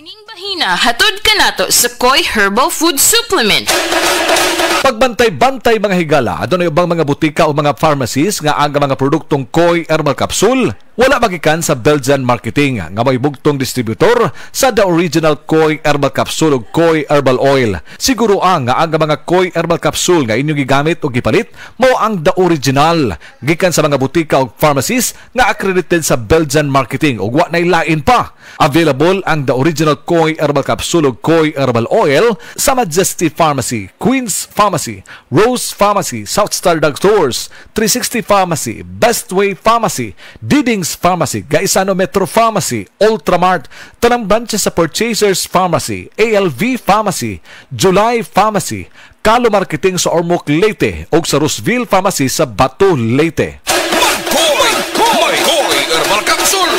Kining bahina hatod kanato sa Koi Herbal Food Supplement. Pagbantay-bantay mga higala, adunay ubang mga butika o mga pharmacies nga aga mga produktong Koi Herbal Capsule wala magikan sa Belgian Marketing nga may bugtong distributor sa the original Koi Herbal Capsule o Koi Herbal Oil. Siguro ang nga aga mga Koi Herbal Capsule nga inyong gigamit o gipalit mao ang the original gikan sa mga butika o pharmacies nga accredited sa Belgian Marketing o wa nay lain pa. Available ang the original Koi Herbal Capsule o Koi Herbal Oil sa Majesty Pharmacy, Queen's Pharmacy, Rose Pharmacy, South Star Drug Stores, 360 Pharmacy, Bestway Pharmacy, Diding's Pharmacy, Gaisano Metro Pharmacy, Ultramart, tanang branches sa Purchasers Pharmacy, ALV Pharmacy, July Pharmacy, Kalo Marketing sa Ormoc, Leyte o sa Rooseville Pharmacy sa Bato, Leyte. Koi Herbal Capsule!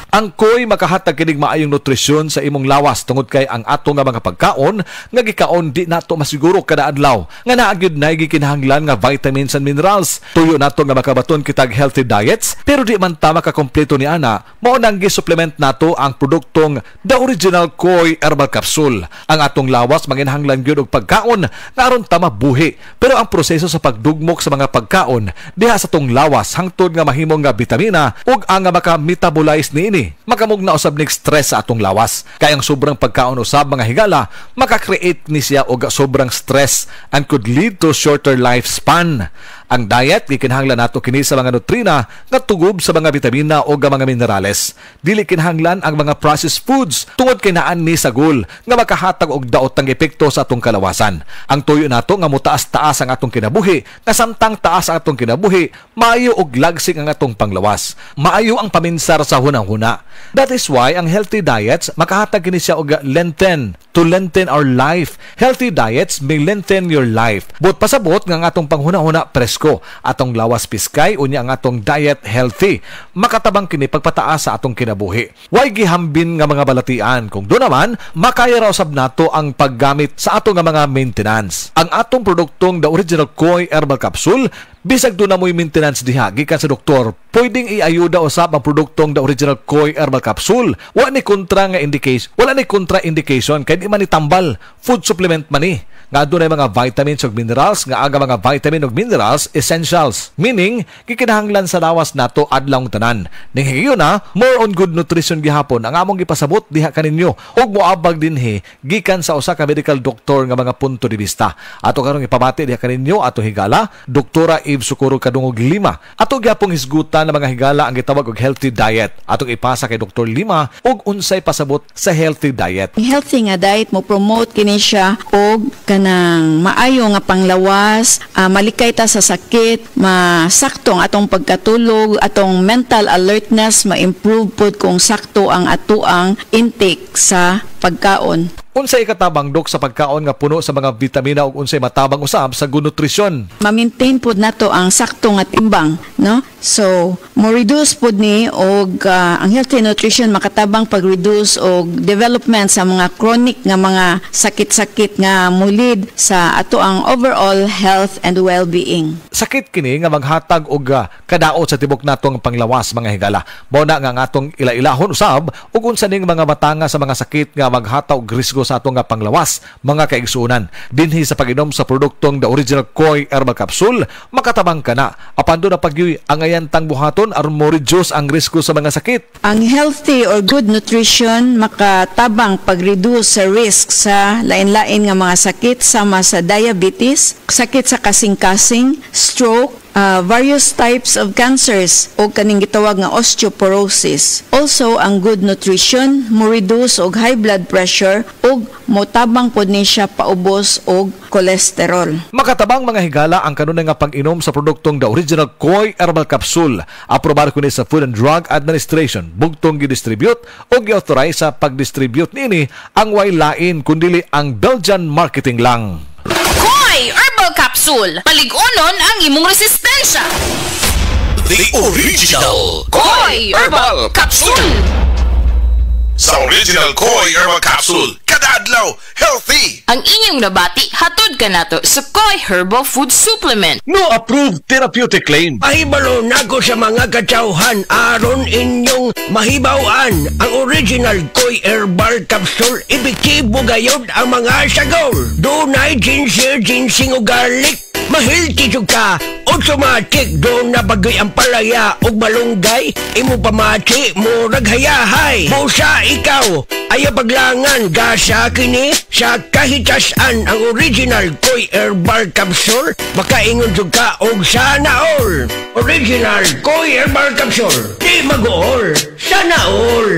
Ang Koi makahatag kining maayong nutrisyon sa imong lawas tungod kay ang ato nga mga pagkaon nga gikaon di nato masiguro kada adlaw nga naa gyud nay gikinahanglan nga vitamins and minerals. Tuyo nato nga makabaton kitag healthy diets pero di man ta makakompleto ni ana mao nang gi-supplement nato ang produktong the original Koi Herbal Capsule. Ang atong lawas manginahanglan gyud og pagkaon nga aron ta mabuhi pero ang proseso sa pagdugmok sa mga pagkaon diha sa tong lawas hangtod nga mahimong nga bitamina ug ang nga maka-metabolize niini makamug na usab nig stress sa atong lawas. Kaya ang sobrang pagkaon usab mga higala maka-create ni siya og sobrang stress and could lead to shorter lifespan. Ang diet gikinahanglan nato kini sa mga nutrina nga tugob sa mga bitamina o mga minerales. Dili kinahanglan ang mga processed foods tungod kay naan ni sagol nga makahatag og daot ang epekto sa atong kalawasan. Ang tuyo nato nga motaas-taas ang atong kinabuhi, nga samtang taas ang atong kinabuhi, maayo og lagsig ang atong panglawas. Maayo ang paminsar sa hunang-huna. That is why ang healthy diets makahatag kini siya og lengthen to lengthen our life. Healthy diets may lengthen your life. But pasabot nga ang atong panghuna-huna presko, atong lawas piskay unya ang atong diet healthy. Makatabang kini pagpataas sa atong kinabuhi. Way gihambin nga mga balatian kung do naman makaya ra usab nato ang paggamit sa atong nga mga maintenance. Ang atong produktong the original Koi Herbal Capsule bisag do na mo'y maintenance diha gikan sa doktor, pwedeng iayuda usab ang produktong the original Koi Herbal Capsule. Wala ni kontra indication kay di man itambal food supplement man ni. Nga doon ay mga vitamins ug minerals nga aga mga vitamin ug minerals essentials, meaning gikinahanglan sa lawas nato adlawng tanan. Ning higayon na more on good nutrition gihapon ang among gipasabot diha kaninyo ug moabag dinhi gikan sa usa ka medical doctor nga mga punto de vista. Ato karong ipabati diha kaninyo ato higala Doktora Eve Socorro Kadungog Lima. Ato gyapong hisgutan ng mga higala ang gitawag og healthy diet. Atong ipasa kay Dr. Lima og unsay pasabot sa healthy diet. Healthy nga diet mo promote kini siya og kanang maayo nga panglawas, malikay ta sa sakit, masakto ang atong pagkatulog, atong mental alertness ma-improve pod kung sakto ang atuang intake sa pagkaon. Unsay katabang dok sa pagkaon nga puno sa mga vitamina ug unsay matabang usab sa good nutrition? Ma-maintain pod nato ang sakto nga timbang, no? So, mo reduce pod ni og ang healthy nutrition makatabang pag-reduce og development sa mga chronic nga mga sakit-sakit nga mulid sa ato ang overall health and well-being. Sakit kini nga maghatag og kadaot sa tibok natong panglawas mga higala. Mao na nga atong ila-ilahon usab ug unsa ning mga matanga sa mga sakit nga maghatag og risgo sa atong nga panglawas mga kaigsuonan. Dinhi sa pag-inom sa produktong the original Koi Herbal Capsule makatabang kana apan do na pagyoy ang ayantang buhaton aron mo reduce ang risgo sa mga sakit. Ang healthy or good nutrition makatabang pag-reduce sa risk sa lain-lain nga mga sakit sama sa diabetes, sakit sa kasing-kasing, stroke, various types of cancers o kaning gitawag nga osteoporosis. Also, ang good nutrition mo reduce og high blood pressure ug motabang pod ni siya paubos og cholesterol. Makatabang mga higala ang kanunay nga pag-inom sa produktong the original Koi Herbal Capsule. Aprobar ko ni sa Food and Drug Administration. Bugtong gi-distribute o gi-authorize sa pag-distribute nini ang way lain kundili ang Belgian Marketing lang. Koi Herbal Capsule. Paligunon ang imong resistensya. The original Koi Herbal Capsule. Sa original Koi Herbal Capsule, kada adlaw, healthy. Ang inyong nabati, hatod ka nato sa Koi Herbal Food Supplement. No approved therapeutic claim. Mahibalo na ko sa mga katsauhan aron inyong mahibawan ang original Koi Herbal Capsule. Epektibo gayod ang mga sagol. Dunay ginseng, ginseng o garlic. Mahilti ka, automatic doon na bagoy ang palaya o malunggay. Imo pamati, murag hayahay. Busa ikaw, ayaw paglangan, gasa kini sa kahitasan ang original Koi Herbal Capsule. Makaingon ka og sana all. Original Koi Herbal Capsule, di mag-all, sana all.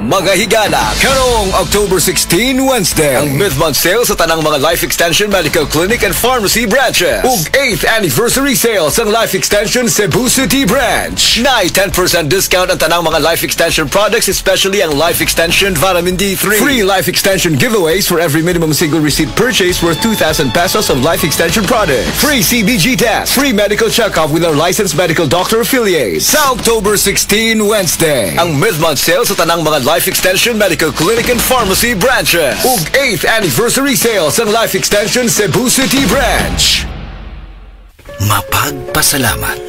Mga higala, karong October 16, Wednesday, ang mid-month sale sa tanang mga Life Extension Medical Clinic and Pharmacy branches. Ug 8th anniversary sale sa Life Extension Cebu City branch. Nay 10% discount ang tanang mga Life Extension products, especially ang Life Extension Vitamin D3. Free Life Extension giveaways for every minimum single receipt purchase worth 2,000 pesos of Life Extension products. Free CBG test. Free medical checkup with our licensed medical doctor affiliates. Sa October 16, Wednesday, ang mid-month sale sa tanang mga Life Extension Medical Clinic and Pharmacy branches. Ug 8th anniversary sale sa Life Extension Cebu City branch. Mapagpasalamat.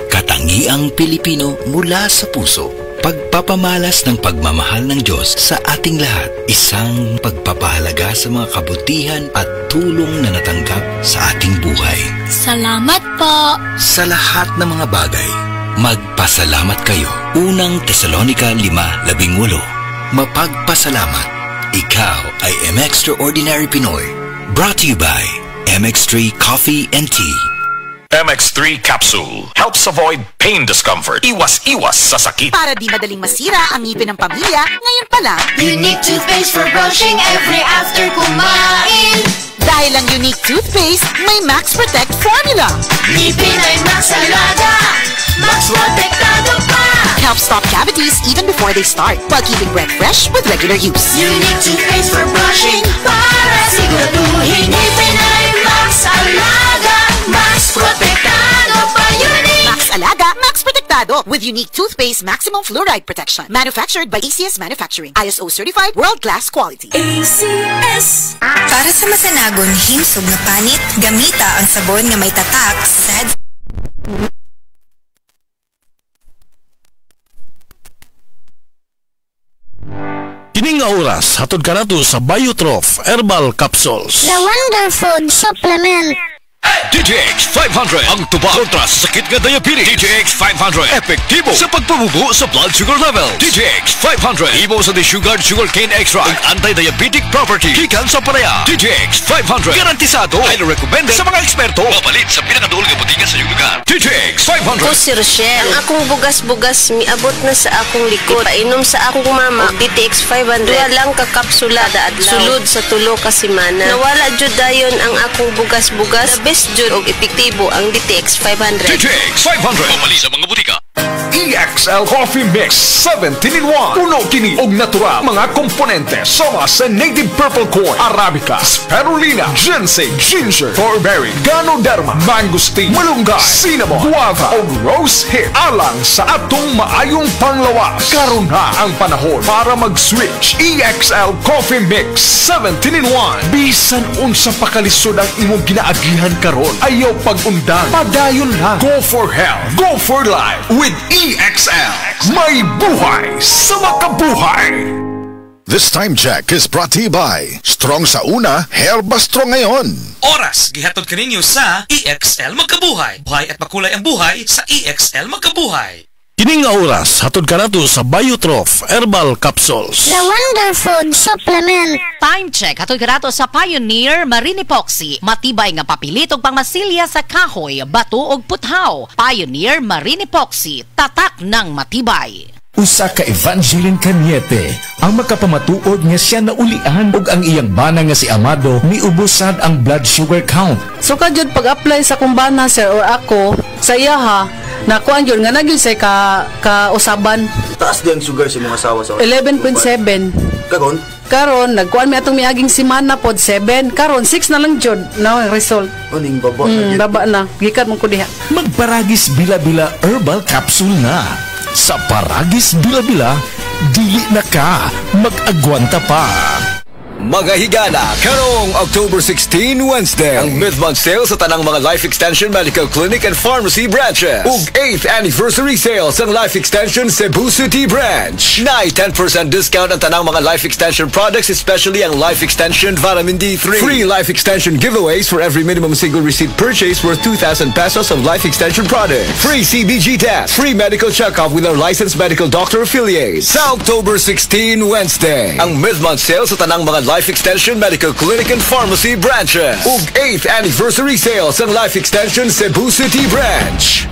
Katangiang Pilipino mula sa puso. Pagpapamalas ng pagmamahal ng Diyos sa ating lahat. Isang pagpapahalaga sa mga kabutihan at tulong na natanggap sa ating buhay. Salamat po. Sa lahat ng mga bagay, magpasalamat kayo. Unang Tesalonica 5:18. Mapagpasalamat. Ikaw ay M-Extraordinary Pinoy. Brought to you by MX3 Coffee and Tea. MX3 Capsule helps avoid pain discomfort. Iwas-iwas sa sakit. Para di madaling masira ang ngipin ng pamilya, ngayon pa lang, Unique toothpaste for brushing every after kumain. dahil ang Unique toothpaste may Max Protect formula. Ngipin ay Max Alaga, Max Protektado pa. Helps stop cavities even before they start, while keeping breath fresh with regular use. Unique toothpaste for brushing para siguraduhin ngipin ay Max Alaga, Max Protektado pa. Unique Max Alaga, Max Protektado with Unique toothpaste maximum fluoride protection. Manufactured by ACS Manufacturing. ISO certified world-class quality. ACS. Para sa masanagon himsog na panit, gamita ang sabon nga may tatak sad. Kining nga oras, hatod ka nato sa Biotrof Herbal Capsules. The Wonder Food Supplement. DTX 500 ang tuba kontra sa sakit nga diabetes. DTX 500 epektibo sa pagpabubo sa blood sugar level. DTX 500 ibo sa Sugar cane extra ang anti-diabetic property gikan sa palaya. DTX 500 garantisado ay recommended sa mga eksperto. Mapalit sa pinakadul nga butingan sa iyong lugar. DTX 500. Ako si Rochelle. Ang akong bugas-bugas miabot na sa akong likod. Painom sa akong mama DTX 500. Duha lang ka kapsula adlaw. Sulod sa tulo ka semana. Nawala jud dayon ang akong bugas-bugas. Best jud og epektibo ang DTX 500. DTX 500 mamali sa mga butika. EXL Coffee Mix 17-in-1. Puno kini og natural mga komponente sama sa native purple corn, arabica, spirulina, ginseng, ginger, thornberry, ganoderma, mangosteen, malunggay, cinnamon, guava ug rose hip alang sa atong maayong panglawas. Karon na ang panahon para mag-switch. EXL Coffee Mix 17-in-1. Bisan unsa pa kalisod ang imong ginaagihan karon, ayaw pag-undang, padayon lang. Go for health, go for life with EXL. May buhay sa makabuhay. This time check is brought to you by Strong sa una, Herba Strong ngayon. Oras, gihatod kaninyo sa EXL Magkabuhay. Buhay at makulay ang buhay sa EXL Magkabuhay. Kining nga oras, hatod ka nato sa Biotrof Herbal Capsules. The Wonder Food Supplement. Time check, hatod ka nato sa Pioneer Marine Epoxy. Matibay nga papilitog pangmasilya sa kahoy, bato ug puthaw. Pioneer Marine Epoxy, tatak ng matibay. Usa ka Evangeline Cañete ang makapamatuod nga siya naulian ug ang iyang bana nga si Amado miubusad ang blood sugar count. So kadyod pag-apply sa kumbana sir or ako sa iya ha, nakuan yun nga nagyon say ka usaban. Taas di ang sugar si mga asawa sa 11.7. Karon nagkuan mi atong miaging semana pod 7. Karon 6 na lang jud na result. Uning baba baba na. Gikat mo ko diha. Magparagis bila-bila herbal capsule na. Sa Paragis Bila-Bila, dili na ka mag-agwanta pa. Mga higala, karong October 16, Wednesday, ang mid-month sale sa tanang mga Life Extension Medical Clinic and Pharmacy branches. Ug 8th anniversary sale sa Life Extension Cebu City branch. Na'y 10% discount ang tanang mga Life Extension products, especially ang Life Extension Vitamin D3. Free Life Extension giveaways for every minimum single receipt purchase worth 2,000 pesos of Life Extension products. Free CBG test. Free medical checkup with our licensed medical doctor affiliates. Sa October 16, Wednesday, ang mid-month sale sa tanang mga Life Extension Medical Clinic and Pharmacy branches. Ug 8th anniversary sale sa Life Extension Cebu City branch.